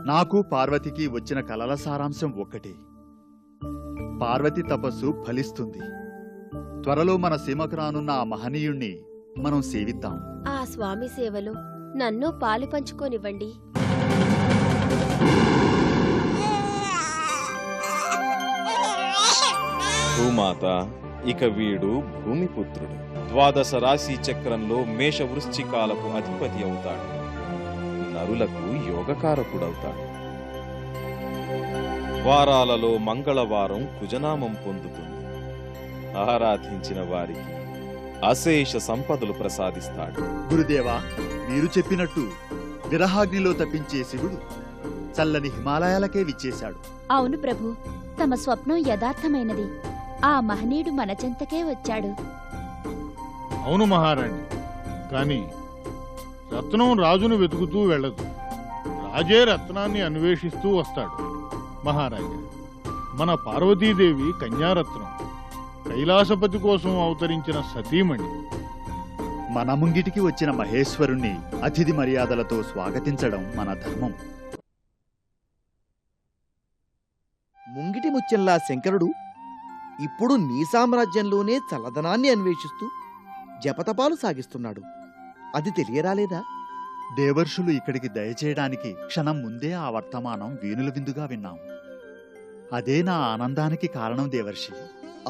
నాకు పార్వతికి వచ్చిన కలల సారాంశం ఒక్కటే. పార్వతి తపస్సు ఫలిస్తుంది. త్వరలో మన సీమకు రానున్న ఆ మహనీయుణ్ణి మనం సేవిద్దాం. ఆ స్వామి సేవలో నన్ను పాలు పంచుకోనివ్వండి. భూమాత, ఇక వీడు భూమిపుత్రుడు. 12 రాశి చక్రంలో మేష వృశ్చికాలకు అధిపతి అవుతాడు. నరులకు యోగకారకుడవుతాడు. వారాలలో మంగళవారం కుజనామం పొందుతుంది. ఆరాధించిన వారికి అశేష సంపదలు ప్రసాదిస్తాడు. గురుదేవా, మీరు చెప్పినట్టు విరహాగ్నిలో తప్పించే శివుడు చల్లని హిమాలయాలకే విచ్చేశాడు. అవును ప్రభు, తమ స్వప్నం యథార్థమైనది. ఆ మహనీయుడు మన చెంతకే వచ్చాడు. అవును మహారాణి, కాని రత్నం రాజును వెతుకుతూ వెళ్ళదు. రాజే రత్నాన్ని అన్వేషిస్తూ వస్తాడు. మహారాజా, మన పార్వతీదేవి కన్యారత్నం, కైలాసపతి కోసం అవతరించిన సతీమణి. మన ముంగిటికి వచ్చిన మహేశ్వరుణ్ణి అతిథి మర్యాదలతో స్వాగతించడం మన ధర్మం. ముంగిటి ముత్యంలా శంకరుడు ఇప్పుడు నీ సామ్రాజ్యంలోనే చల్లదనాన్ని అన్వేషిస్తూ జపతపాలు సాగిస్తున్నాడు. అది తెలియరాలేదా? దేవర్షులు ఇక్కడికి దయచేయడానికి క్షణం ముందే ఆ వర్తమానం వీణుల విందుగా విన్నాం. అదే నా ఆనందానికి కారణం దేవర్షి.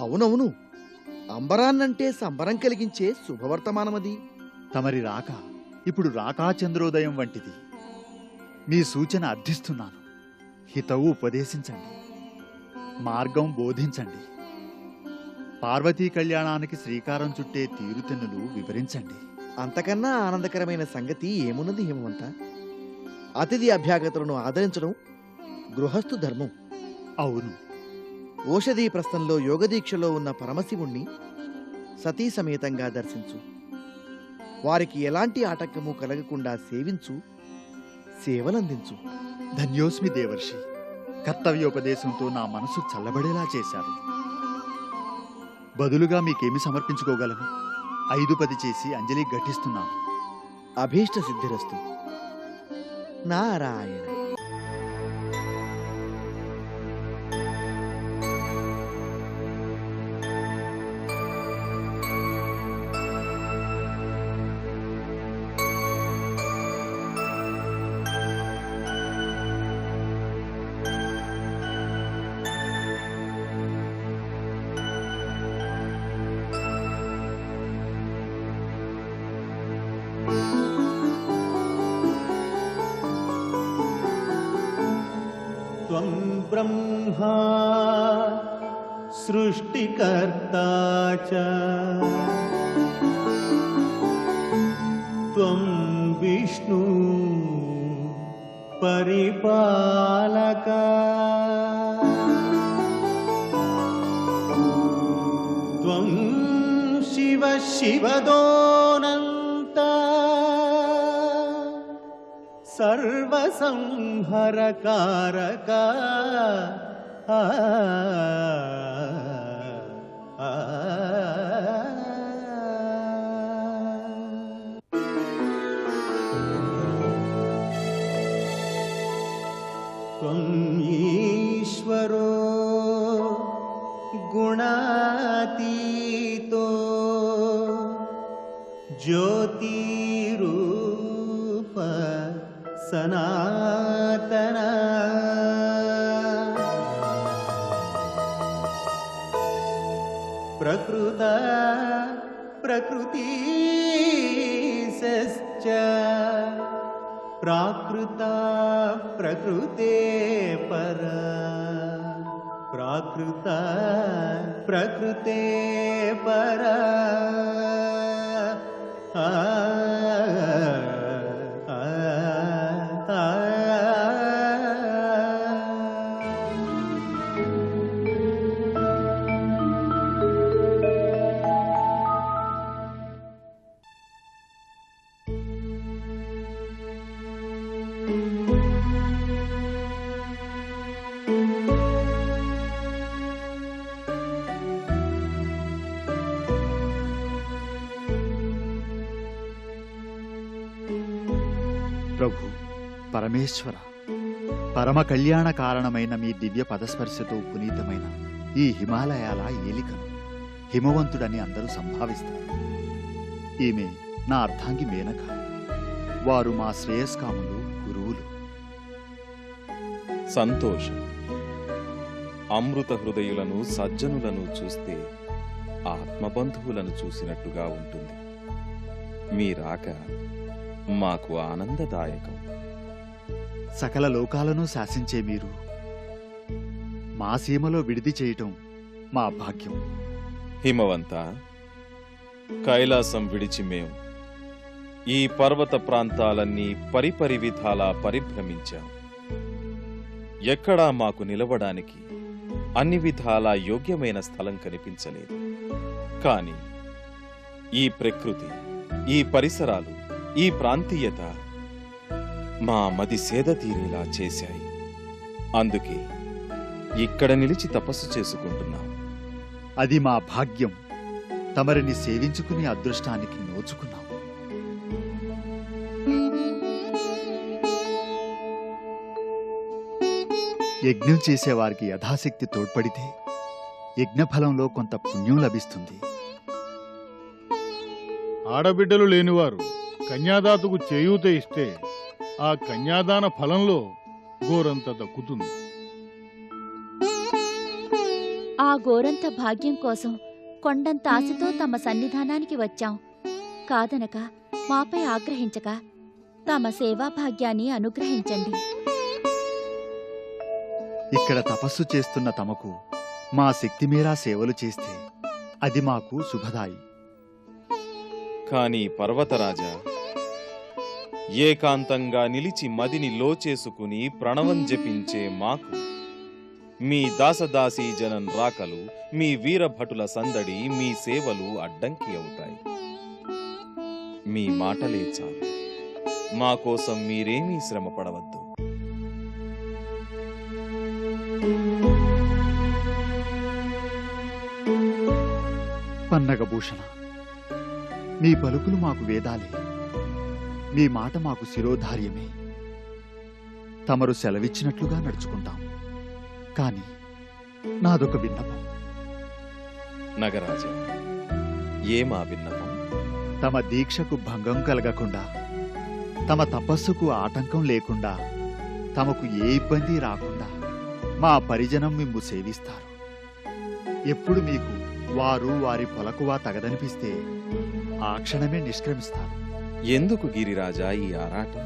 అవునవును, అంబరాన్నంటే సంబరం కలిగించే శుభవర్తమానమది. తమరి రాక ఇప్పుడు రాకా చంద్రోదయం వంటిది. మీ సూచన అర్థిస్తున్నాను. హితవు ఉపదేశించండి, మార్గం బోధించండి. పార్వతీ కళ్యాణానికి శ్రీకారం చుట్టే తీరుతెన్నులు వివరించండి. అంతకన్నా ఆనందకరమైన సంగతి ఏమున్నది హేమవంత? అతిథి అభ్యాగతులను ఆదరించడం గృహస్థు ధర్మం. అవును, ఓషధీ ప్రస్థంలో యోగదీక్షలో ఉన్న పరమశివుణ్ణి సతీ సమేతంగా దర్శించు. వారికి ఎలాంటి ఆటంకము కలగకుండా సేవించు, సేవలందించు. ధన్యోస్మి దేవర్షి. కర్తవ్యోపదేశంతో నా మనసు చల్లబడేలా చేశారు. బదులుగా మీకేమి సమర్పించుకోగలను? 5-10 చేసి అంజలి ఘటిస్తున్నాను. అభీష్ట సిద్ధిరస్తు. నారాయణ. त्वं ब्रह्मा सृष्टिकर्ता च त्वं विष्णु परिपालका त्वं शिव शिवदोऽनन्ता सर्वसंहरकारका त्वं ईश्वरो गुणातीतो ज्योतिरूप सनातना प्रकृता प्रकृतिश्च प्राकृता प्रकृते परा प्राकृता प्रकृते परा ప్రభు, పరమేశ్వర, పరమ కళ్యాణ కారణమైన మీ దివ్య పదస్పర్శతో పునీతమైన ఈ హిమాలయాల ఏలికను హిమవంతుడని అందరూ సంభావిస్తారు. ఈమె నా అర్ధాంగి మేనక. వారు మా శ్రేయస్కాములు, గురువులు. సంతోషం. అమృత హృదయులను, సజ్జనులను చూస్తే ఆత్మబంధువులను చూసినట్టుగా ఉంటుంది. మీ రాక మాకు ఆనందదాయకం. సకల లోకాలను శాసించే మీరు మా సీమలో విడిది చేయటం మా భాగ్యం. హిమవంత, కైలాసం విడిచి మేం ఈ పర్వత ప్రాంతాలన్నీ పరిపరి విధాలా పరిభ్రమించాం. ఎక్కడా మాకు నిలవడానికి అన్ని విధాలా యోగ్యమైన స్థలం కనిపించలేదు. కాని ఈ ప్రకృతి, ఈ పరిసరాలు, ఈ ప్రాంతీయత మా మది సేద తీరేలా చేశాయి. అందుకే ఇక్కడ నిలిచి తపస్సు చేసుకుంటున్నాం. అది మా భాగ్యం. తమరిని సేవించుకునే అదృష్టానికి నోచుకున్నాం. యజ్ఞం చేసేవారికి యథాశక్తి తోడ్పడితే యజ్ఞఫలంలో కొంత పుణ్యం లభిస్తుంది. ఆడబిడ్డలు లేనివారు కన్యాదాతకు చేయూత ఇస్తే ఆ కన్యాదాన ఫలంలో గోరంత దక్కుతుంది. ఆ గోరంత భాగ్యం కోసం కొండంత ఆశతో తమ సన్నిధానానికి వచ్చాం. కాదనక, మాపై ఆగ్రహించక తమ సేవా భాగ్యాన్ని అనుగ్రహించండి. ఇక్కడ తపస్సు చేస్తున్న తమకు మా శక్తిమీరా సేవలు చేస్తే అది మాకు శుభదాయి. కాని పర్వతరాజా, ఏకాంతంగా నిలిచి మదిని లోచేసుకుని ప్రణవం జపించే మాకు మీ దాసదాసీ జనం రాకలు, మీ వీరభటుల సందడి, మీ సేవలు అడ్డంకి అవుతాయి. మీ మాటలే చాలు. మా కోసం మీరేమీ శ్రమ పడవద్దు. పన్నగభూషణ, మీ పలుకులు మాకు వేదాలే. మీ మాట మాకు శిరోధార్యమే. తమరు సెలవిచ్చినట్లుగా నడుచుకుంటాం. కాని నాదొక విన్నపం. నగరాజా, ఏమా విన్నపం? తమ దీక్షకు భంగం కలగకుండా, తమ తపస్సుకు ఆటంకం లేకుండా, తమకు ఏ ఇబ్బంది రాకుండా మా పరిజనం మిమ్ము సేవిస్తారు. ఎప్పుడు మీకు వారు వారి పొలకువా తగదనిపిస్తే ఆ క్షణమే నిష్క్రమిస్తారు. ఎందుకు గిరిరాజా ఈ ఆరాటం?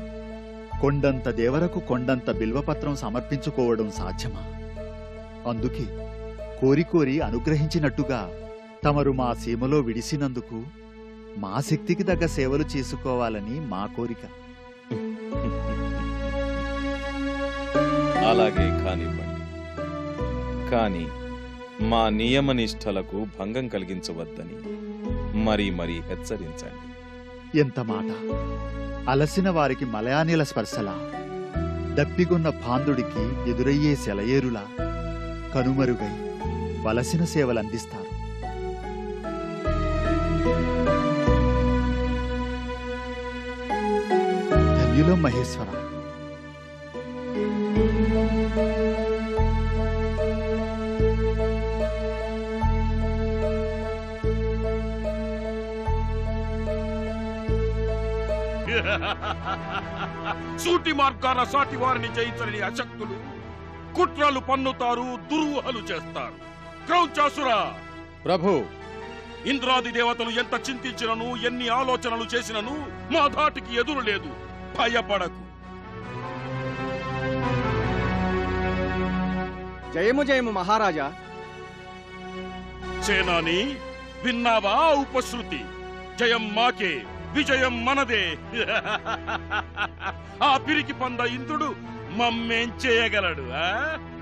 కొండంత దేవరకు కొండంత బిల్వపత్రం సమర్పించుకోవడం సాధ్యమా? అందుకే కోరి అనుగ్రహించినట్టుగా తమరు మా సీమలో విడిసినందుకు మా శక్తికి తగ్గ సేవలు చేసుకోవాలని మా కోరిక. అలాగే కానివ్వండి. కాని మా నియమనిష్టలకు భంగం కలిగించవద్దని మరీ హెచ్చరించండి. ఎంత మాట! అలసిన వారికి మలయానిల స్పర్శలా, దప్పిగొన్న పాందుడికి ఎదురయ్యే సెలయేరులా కనుమరుగై వలసిన సేవలందిస్తారు. ధన్యులం మహేశ్వర. సూటి మార్గాన సాటి వారిని జయించలేని అశక్తులు కుట్రలు పన్నుతారు, దుర్వహలు చేస్తారు. క్రౌంచాసురా! ప్రభు, ఇంద్రాది దేవతలు ఎంత చింతించినను, ఎన్ని ఆలోచనలు చేసినను మా ధాటికి ఎదురు లేదు. భయపడకు. జయము జయము మహారాజా. సేనాని, విన్నావా ఉపశృతి? జయం మాకే, విజయం మనదే. ఆ పిరికి పంద ఇంద్రుడు మమ్మేం చేయగలడు?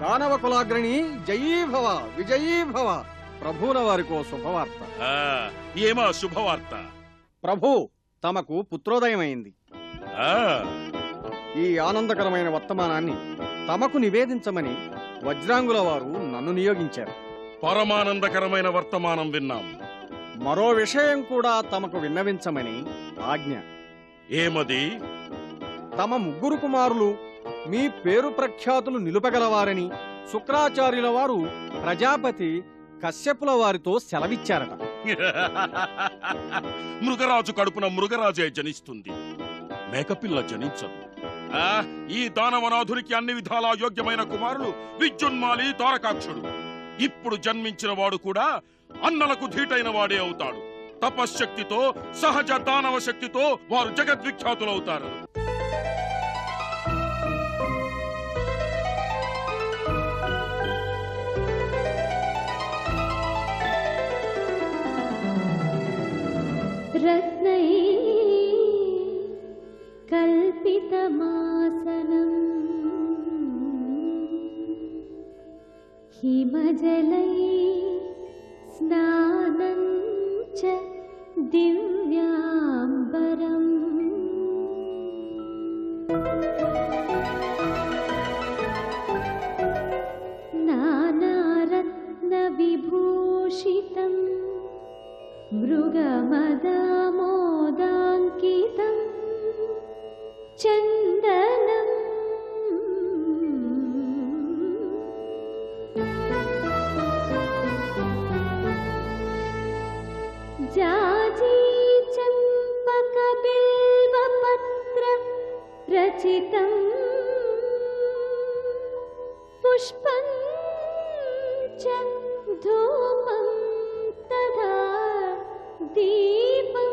దానవ కులాగ్రణి జయీభవ, విజయీభవ. ప్రభువుల వారికో శుభవార్త. ఏమా శుభవార్త? ప్రభు, తమకు పుత్రోదయమైంది. ఈ ఆనందకరమైన వర్తమానాన్ని తమకు నివేదించమని వజ్రాంగుల వారు నన్ను నియోగించారు. పరమానందకరమైన వర్తమానం విన్నాం. మరో విషయం కూడా తమకు విన్నవించమని ఆజ్ఞ. ఏమది? తమ ముగ్గురు కుమారులు మీ పేరు ప్రఖ్యాతులు నిలుపగలవారని శుక్రాచార్యుల వారు ప్రజాపతి కశ్యపుల వారితో సెలవిచ్చారట. మృగరాజు కడుపున మృగరాజే జనిస్తుంది, మేకపిల్ల జనించదు. ఈ దానవనాథునికి అన్ని విధాలా యోగ్యమైన కుమారుడు విద్యున్మాలి తారకాక్షుడు. ఇప్పుడు జన్మించిన వాడు కూడా అన్నలకు ధీటైన వాడే అవుతాడు. తపశ్శక్తితో సహజ దానవ శక్తితో వారు జగద్విఖ్యాతులవుతారు. రత్నై కల్పితమాసనం హిమజలై స్నానం చ దివ్యాంబరం నానారత్న విభూషితం మృగమదామోదాంకితం చందనం జాజీ చంపక బిల్వపత్ర రచితం పుష్పం చ ధూపం తదా దీపం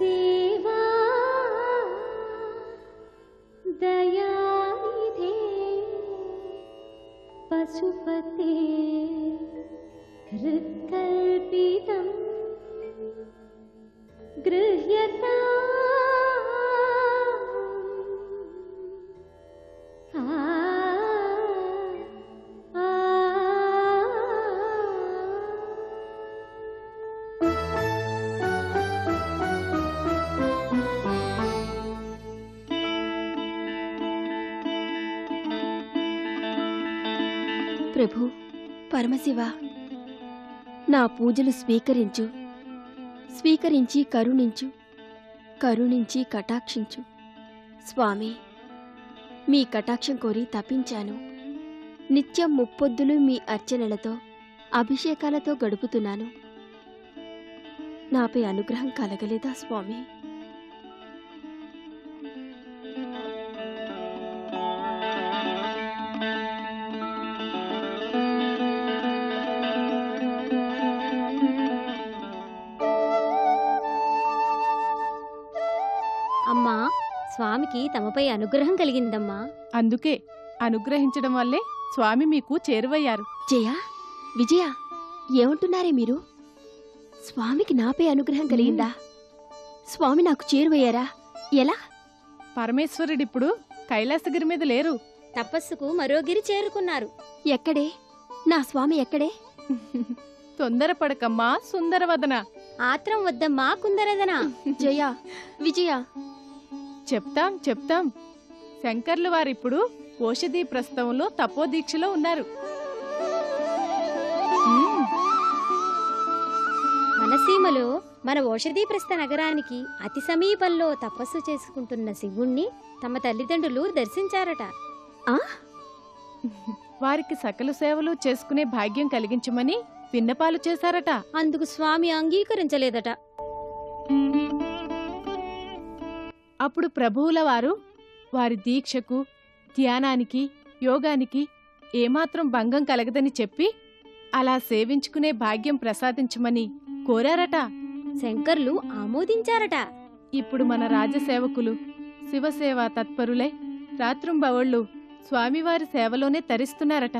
దేవా దయానిధే పశుపతే హృత్కల్పితం గృహ్యతా ప్రభు, పరమశివ, నా పూజలు స్వీకరించు. స్వీకరించి కరుణించు, కరుణించి కటాక్షించు. స్వామి, మీ కటాక్షం కోరి తపించాను. నిత్యం ముప్పొద్దులు మీ అర్చనలతో అభిషేకాలతో గడుపుతున్నాను. నాపై అనుగ్రహం కలగలేదా స్వామి? అమ్మా, స్వామికి తమపై అనుగ్రహం కలిగిందమ్మా. అందుకే అనుగ్రహించడం వల్లే స్వామి మీకు చేరువయ్యారు. జయ, విజయ, ఏమంటున్నారే మీరు? స్వామికి నాపై అనుగ్రహం కలిగిందా? స్వామి నాకు చేరువయ్యారా? ఎలా? పరమేశ్వరుడిప్పుడు కైలాసగిరి మీద లేరు. తపస్సుకు మరో గిరి చేరుకున్నారు. ఎక్కడే? నా స్వామి ఎక్కడే? తొందరపడకమ్మా సుందరవదన. ఆత్రం వద్దమ్మా కుందరదన. జయ, విజయ, చెప్తాం చెప్తాం. శంకర్లు వారిప్పుడు ఓషధీ ప్రస్థవంలో తపోదీక్షలో ఉన్నారు. మనసీమలో మన ఓషధీప్రస్థ నగరానికి అతి సమీపంలో తపస్సు చేసుకుంటున్న శివుణ్ణి తమ తల్లిదండ్రులు దర్శించారట. వారికి సకల సేవలు చేసుకునే భాగ్యం కలిగించమని విన్నపాలు చేశారట. అందుకు స్వామి అంగీకరించలేదట. అప్పుడు ప్రభువుల వారు వారి దీక్షకు, ధ్యానానికి, యోగానికి ఏమాత్రం భంగం కలగదని చెప్పి అలా సేవించుకునే భాగ్యం ప్రసాదించమని కోరారట. శంకర్లు ఆమోదించారట. ఇప్పుడు మన రాజసేవకులు శివసేవా తత్పరులై రాత్రుంబవళ్ళు స్వామివారి సేవలోనే తరిస్తున్నారట.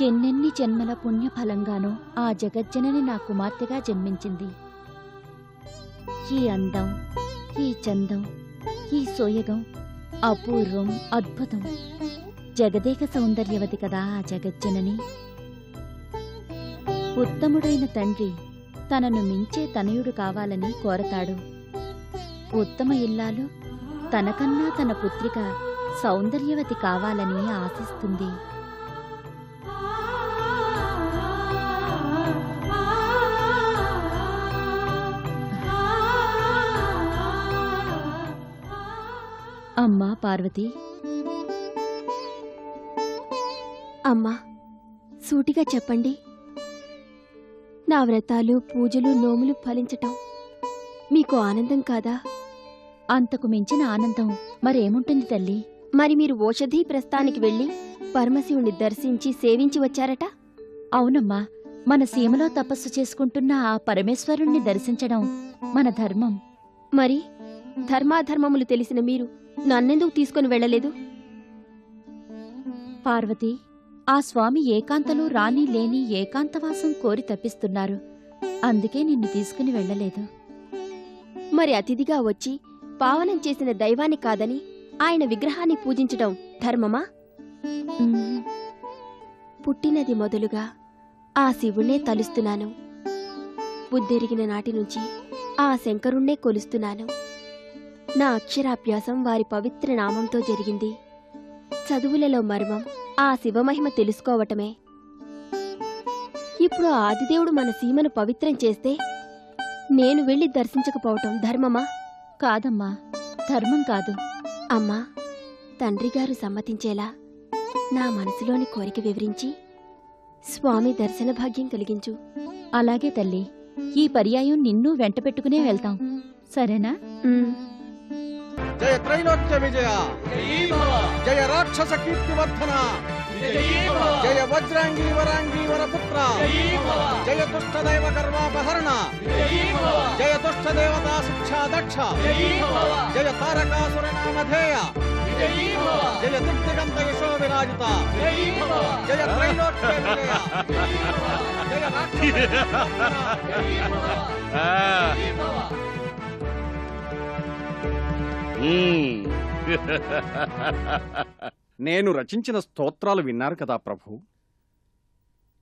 ఎన్నెన్ని జన్మల పుణ్యఫలంగానో ఆ జగజ్జనని నా కుమార్తెగా జన్మించింది. ఈ అందం, ఈ చందం, ఈ సోయగం అపూర్వం, అద్భుతం. జగదేక సౌందర్యవతి కదా ఆ జగజ్జనని. ఉత్తముడైన తండ్రి తనను మించే తనయుడు కావాలని కోరతాడు. ఉత్తమ ఇల్లాలు తనకన్నా తన పుత్రిక సౌందర్యవతి కావాలని ఆశిస్తుంది. అమ్మా పార్వతి, అమ్మా, సూటిగా చెప్పండి. నా వ్రతాలు, పూజలు, నోములు ఫలించటం మీకు ఆనందం కాదా? అంతకు మించిన ఆనందం మరేముంటుంది తల్లి? మరి మీరు ఓషధీ ప్రస్థానికి వెళ్లి పరమశివుణ్ణి దర్శించి సేవించి వచ్చారట? అవునమ్మా, మన సీమలో తపస్సు చేసుకుంటున్న ఆ పరమేశ్వరుణ్ణి దర్శించడం మన ధర్మం. మరి ధర్మాధర్మములు తెలిసిన మీరు నన్నెందుకు తీసుకుని వెళ్ళలేదు? పార్వతి, ఆ స్వామి ఏకాంతలు రాని లేని ఏకాంతవాసం కోరి తప్పిస్తున్నారు. అందుకే నిన్ను తీసుకుని వెళ్ళలేదు. మరి అతిథిగా వచ్చి పావనం చేసిన దైవాన్ని కాదని ఆయన విగ్రహాన్ని పూజించడం ధర్మమా? పుట్టినది మొదలుగా ఆ శివుణ్ణే తలుస్తున్నాను. బుద్ధెరిగిన నాటి నుంచి ఆ శంకరుణ్ణే కొలుస్తున్నాను. నా అక్షరాభ్యాసం వారి పవిత్ర నామంతో జరిగింది. చదువులలో మర్మం ఆ శివమహిమ తెలుసుకోవటమే. ఇప్పుడు ఆ ఆదిదేవుడు మన సీమను పవిత్రం చేస్తే నేను వెళ్లి దర్శించకపోవటం ధర్మమా? కాదమ్మా, ధర్మం కాదు. అమ్మా, తండ్రిగారు సమ్మతించేలా నా మనసులోని కోరిక వివరించి స్వామి దర్శన భాగ్యం కలిగించు. అలాగే తల్లి, ఈ పర్యాయం నిన్ను వెంట పెట్టుకునే వెళ్తాం. సరేనా? జయ త్రైలోక్య విజయ, జయ రాక్షస కీర్తివర్ధన, జయ వజ్రాంగీ వరాంగీ వరపుత్ర, జయ దుష్టదైవ గర్వాపహరణ, జయ దుష్ట దేవతా శిక్షా దక్ష, జయ తారకాసుర నామధేయ, జయ దిగ్దిగంత యశో విరాజిత, జయ త్రైలోక్య విజయ, జయ రాక్షస. నేను రచించిన స్తోత్రాలు విన్నారు కదా ప్రభు.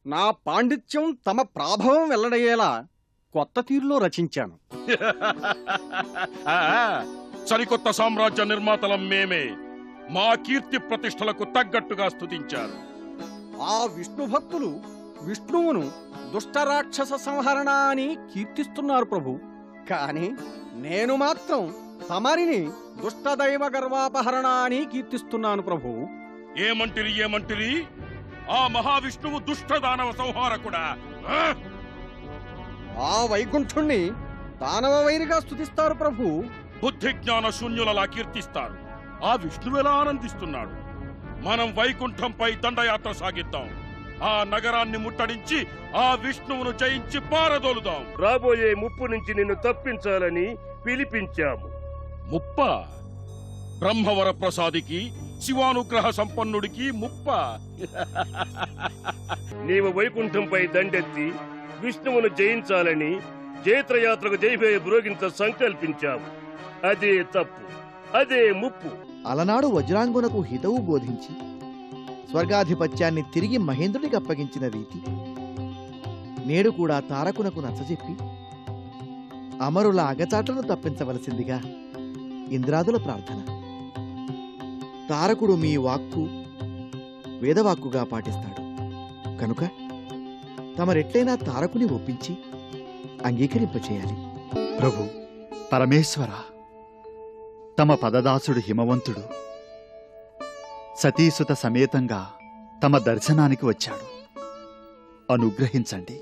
నా పాండిత్యం తమ ప్రాభవం వెల్లడయ్యేలా కొత్త తీరులో రచించాను. సరికొత్త సామ్రాజ్య నిర్మాతలం మేమే. మా కీర్తి ప్రతిష్టలకు తగ్గట్టుగా స్తుతించారు. ఆ విష్ణు భక్తులు విష్ణువును దుష్టరాక్షస సంహరణ అని కీర్తిస్తున్నారు ప్రభు. కాని నేను మాత్రం తమరిని దుష్టదైవ గర్వాపహరణ అని కీర్తిస్తున్నాను ప్రభు. ఏమంటిరి? ఆ మహావిష్ణువు దుష్ట దానవ సంహారకుడా? ఆ వైకుంఠుణ్ణి దానవ వైరిగా స్తుతిస్తారు ప్రభు. బుద్ధి జ్ఞాన శూన్యులలా కీర్తిస్తారు. ఆ విష్ణువెలా ఆనందిస్తున్నాడు? మనం వైకుంఠంపై దండయాత్ర సాగిద్దాం. ఆ నగరాన్ని ముట్టడించి ఆ విష్ణువును జయించి పారదోలుదాం. రాబోయే ముప్పు నుంచి నిన్ను తప్పించాలని పిలిపించాము. ముప్ప? బ్రహ్మవర ప్రసాదికి, శివానుగ్రహ సంపన్నుడికి ముప్ప? నీవు వైకుంఠంపై దండెత్తి విష్ణువును జయించాలని జైత్రయాత్రకు జైభేయ బ్రోగించ సంకల్పించావు. అదే తప్పు, అదే ముప్పు. అలనాడు వజ్రాంగునకు హితవు బోధించి స్వర్గాధిపత్యాన్ని తిరిగి మహేంద్రుడికి అప్పగించిన రీతి నేడు కూడా తారకునకు నచ్చజెప్పి అమరుల అగచాట్లను తప్పించవలసిందిగా ఇంద్రాదుల ప్రార్థన. తారకుడు మీ వాక్కు వేదవాక్కుగా పాటిస్తాడు కనుక తమరెట్లైనా తారకుని ఒప్పించి అంగీకరింపచేయాలి. ప్రభు, పరమేశ్వర, తమ పదదాసుడు హిమవంతుడు సతీసుత సమేతంగా తమ దర్శనానికి వచ్చాడు. అనుగ్రహించండి.